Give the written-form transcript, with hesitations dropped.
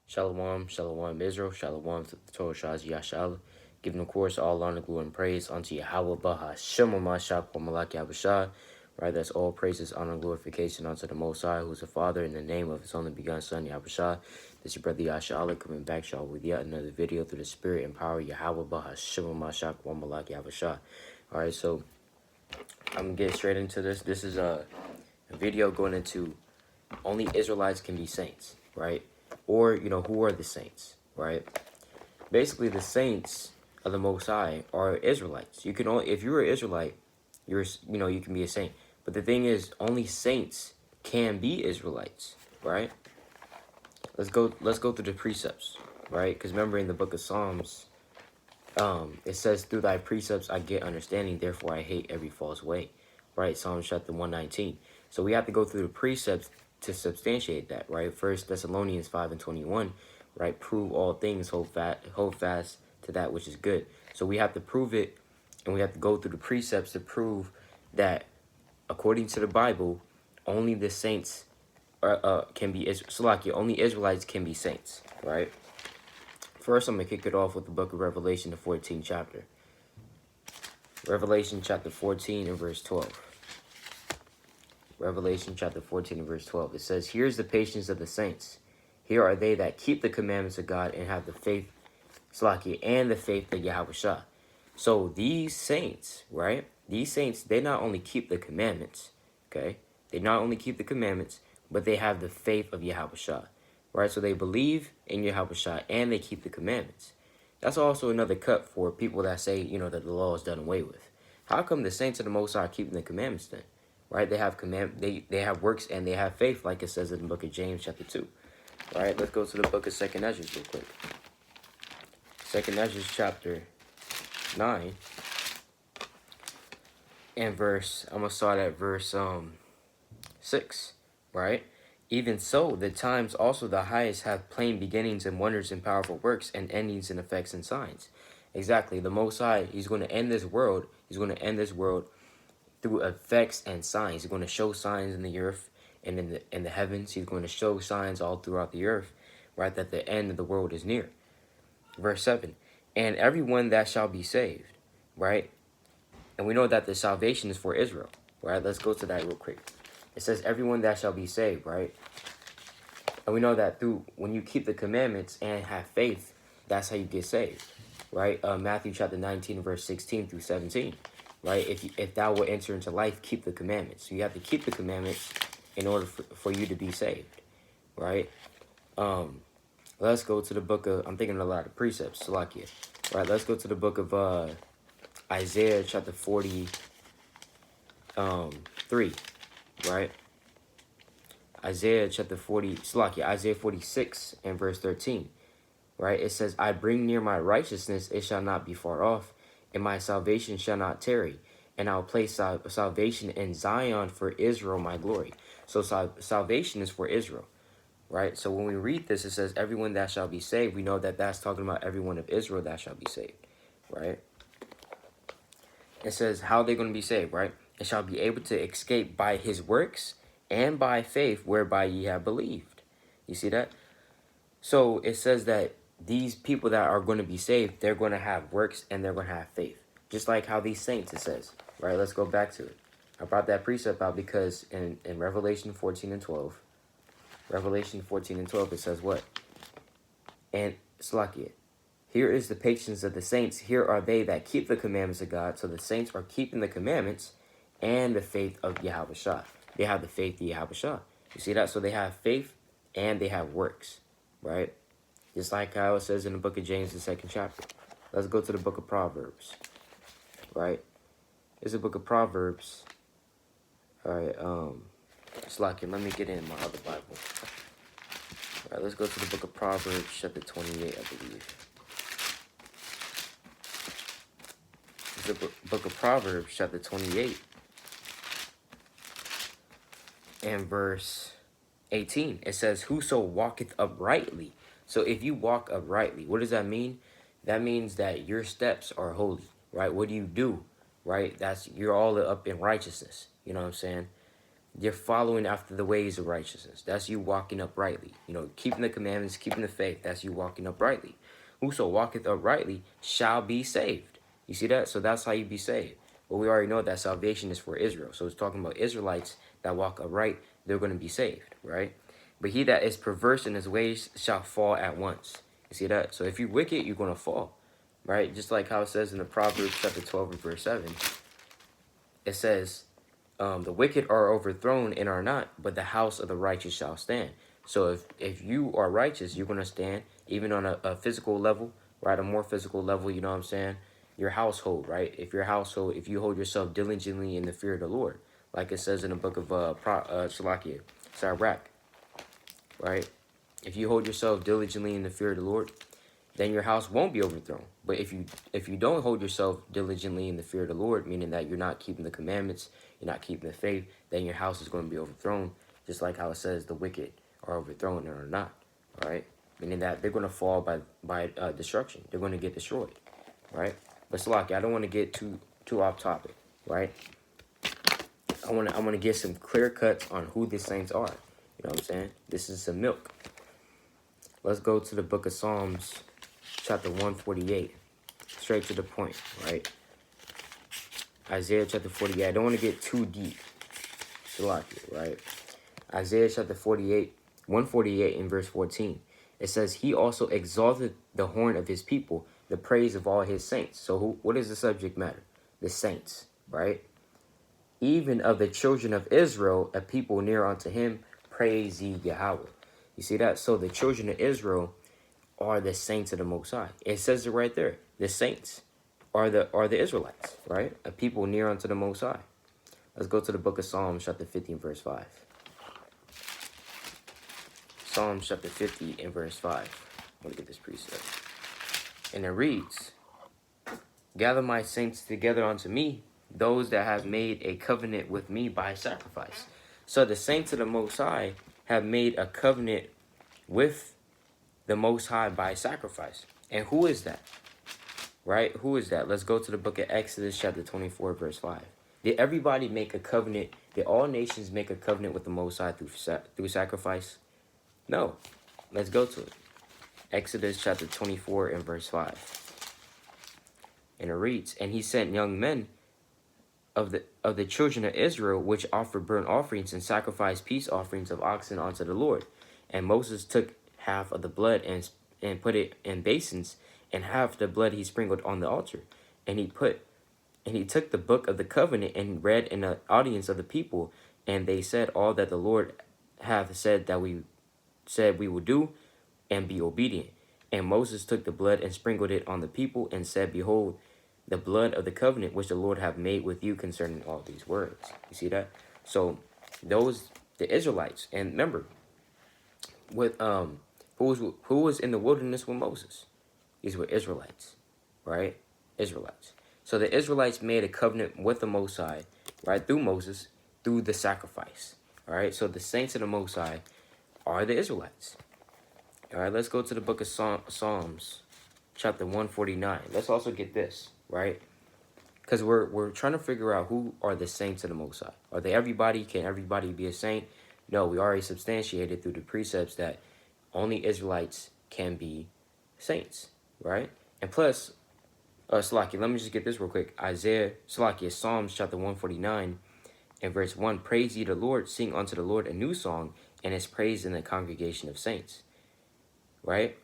Shalom, shalom, Israel, shalom to the Torah Shaz Yashal, giving of course all honor, glory, and praise unto YAHAWAH, BAHASHAM, Malak Yahushua. Right, that's all praises, honor, and glorification unto the Most High, who is the Father, in the name of His only begotten Son, Yahushua. This is your brother Yashal, coming back, y'all, with yet another video through the Spirit and power, YAHAWAH, BAHASHAM, Malak Yahushua. Alright, so I'm gonna get straight into this. This is a video going into only Israelites can be saints, right? Or, who are the saints, right? Basically, the saints of the Most High are Israelites. You can only, if you're an Israelite, you can be a saint. But the thing is, only saints can be Israelites, right? Let's go through the precepts, right? Because remember in the book of Psalms, it says, through thy precepts I get understanding, therefore I hate every false way, right? Psalms chapter 119. So we have to go through the precepts to substantiate that, right? First Thessalonians 5:21, right? Prove all things, hold fast to that which is good. So we have to prove it, and we have to go through the precepts to prove that according to the Bible, only the saints can be only Israelites can be saints, right? First, I'm going to kick it off with the book of Revelation, the 14th chapter. Revelation chapter 14 and verse 12. Revelation chapter 14 and verse 12. It says, here's the patience of the saints. Here are they that keep the commandments of God and have the faith, and the faith of Yahawashi. So these saints, right? These saints, they not only keep the commandments, okay? They not only keep the commandments, but they have the faith of Yahawashi. Right, so they believe in Yahawashi and they keep the commandments. That's also another cut for people that say, that the law is done away with. How come the saints of the Most High are keeping the commandments then? Right, they have they have works and they have faith, like it says in the book of James chapter 2. All right, let's go to the book of 2nd Ezra real quick. 2nd Ezra chapter 9 and verse, I'm going to start at verse 6, right? Even so, the times also the highest have plain beginnings and wonders and powerful works and endings and effects and signs. Exactly. The Most High, He's going to end this world. He's going to end this world through effects and signs. He's going to show signs in the earth and in the heavens. He's going to show signs all throughout the earth, right, that the end of the world is near. Verse 7. And everyone that shall be saved, right? And we know that the salvation is for Israel, right? Let's go to that real quick. It says, everyone that shall be saved, right? And we know that when you keep the commandments and have faith, that's how you get saved, right? Matthew chapter 19, verse 16 through 17, right? If thou will enter into life, keep the commandments. So you have to keep the commandments in order for you to be saved, right? Let's go to the book of, I'm thinking a lot of precepts, Salakia. Right, let's go to the book of Isaiah chapter 43, right? Isaiah chapter 46 and verse 13, right? It says, I bring near my righteousness, it shall not be far off, and my salvation shall not tarry, and I'll place salvation in Zion for Israel, my glory. So salvation is for Israel, right? So when we read this, it says, everyone that shall be saved. We know that that's talking about everyone of Israel that shall be saved, right? It says, how they're going to be saved, right? And shall be able to escape by his works and by faith whereby ye have believed. You see that? So it says that these people that are going to be saved, they're going to have works and they're going to have faith. Just like how these saints, it says, right? Let's go back to it. I brought that precept out because in Revelation 14 and 12, Revelation 14 and 12, it says what? And Slakia. Here is the patience of the saints. Here are they that keep the commandments of God. So the saints are keeping the commandments and the faith of Yahawashi. They have the faith of Yahawashi. You see that? So they have faith and they have works, right? Just like how it says in the book of James, the 2nd chapter. Let's go to the book of Proverbs, right? It's a book of Proverbs. All right, Slakia, let me get in my other Bible. All right, let's go to the book of Proverbs, chapter 28, I believe. The book of Proverbs, chapter 28, and verse 18. It says, whoso walketh uprightly. So if you walk uprightly, what does that mean? That means that your steps are holy, right? What do you do, right? You're all up in righteousness. You know what I'm saying? You're following after the ways of righteousness. That's you walking uprightly. You know, keeping the commandments, keeping the faith. That's you walking uprightly. Whoso walketh uprightly shall be saved. You see that? So that's how you be saved. But we already know that salvation is for Israel. So it's talking about Israelites that walk upright. They're going to be saved, right? But he that is perverse in his ways shall fall at once. You see that? So if you're wicked, you're going to fall, right? Just like how it says in the Proverbs chapter 12 and verse 7. It says, the wicked are overthrown and are not, but the house of the righteous shall stand. So if you are righteous, you're going to stand, even on a physical level, right? A more physical level, you know what I'm saying? Your household, right? If your household, if you hold yourself diligently in the fear of the Lord, like it says in the book of Sirach, right? If you hold yourself diligently in the fear of the Lord, then your house won't be overthrown. But if you don't hold yourself diligently in the fear of the Lord, meaning that you're not keeping the commandments, you're not keeping the faith, then your house is going to be overthrown, just like how it says the wicked are overthrown and are not, all right? Meaning that they're going to fall by destruction. They're going to get destroyed, right? But Salaki, I don't want to get too off topic, right? I want to get some clear cuts on who the saints are. You know what I'm saying? This is some milk. Let's go to the book of Psalms, chapter 148. Straight to the point, right? Isaiah chapter 48. I don't want to get too deep. Salaki, right? Isaiah chapter 48, 148 in verse 14. It says, he also exalted the horn of his people, the praise of all his saints. So what is the subject matter? The saints, right? Even of the children of Israel, a people near unto him, praise ye Yahawah. You see that? So the children of Israel are the saints of the Most High. It says it right there. The saints are the Israelites, right? A people near unto the Most High. Let's go to the book of Psalms, chapter 50 and verse 5. Psalms chapter 50 and verse 5. I'm going to get this precept. And it reads, gather my saints together unto me, those that have made a covenant with me by sacrifice. So the saints of the Most High have made a covenant with the Most High by sacrifice. And who is that? Right? Who is that? Let's go to the book of Exodus chapter 24 verse 5. Did everybody make a covenant? Did all nations make a covenant with the Most High through sacrifice? No. Let's go to it. Exodus chapter 24 and verse 5. And it reads, and he sent young men of the children of Israel, which offered burnt offerings and sacrificed peace offerings of oxen unto the Lord. And Moses took half of the blood and put it in basins, and half the blood he sprinkled on the altar. And he took the book of the covenant and read in the audience of the people, and they said all that the Lord hath said that we will do, and be obedient. And Moses took the blood and sprinkled it on the people, and said, behold, the blood of the covenant which the Lord hath made with you concerning all these words. You see that? So the Israelites, and remember, with who was in the wilderness with Moses? These were Israelites, right? Israelites. So the Israelites made a covenant with the Most High, right, through Moses, through the sacrifice. All right, so the saints of the Most High are the Israelites. All right, let's go to the book of Psalms, chapter 149. Let's also get this, right? Because we're trying to figure out who are the saints of the Most High. Are they everybody? Can everybody be a saint? No, we already substantiated through the precepts that only Israelites can be saints, right? And plus, Salakia, let me just get this real quick. Psalms chapter 149 and verse 1. Praise ye the Lord, sing unto the Lord a new song, and his praise in the congregation of saints. Right?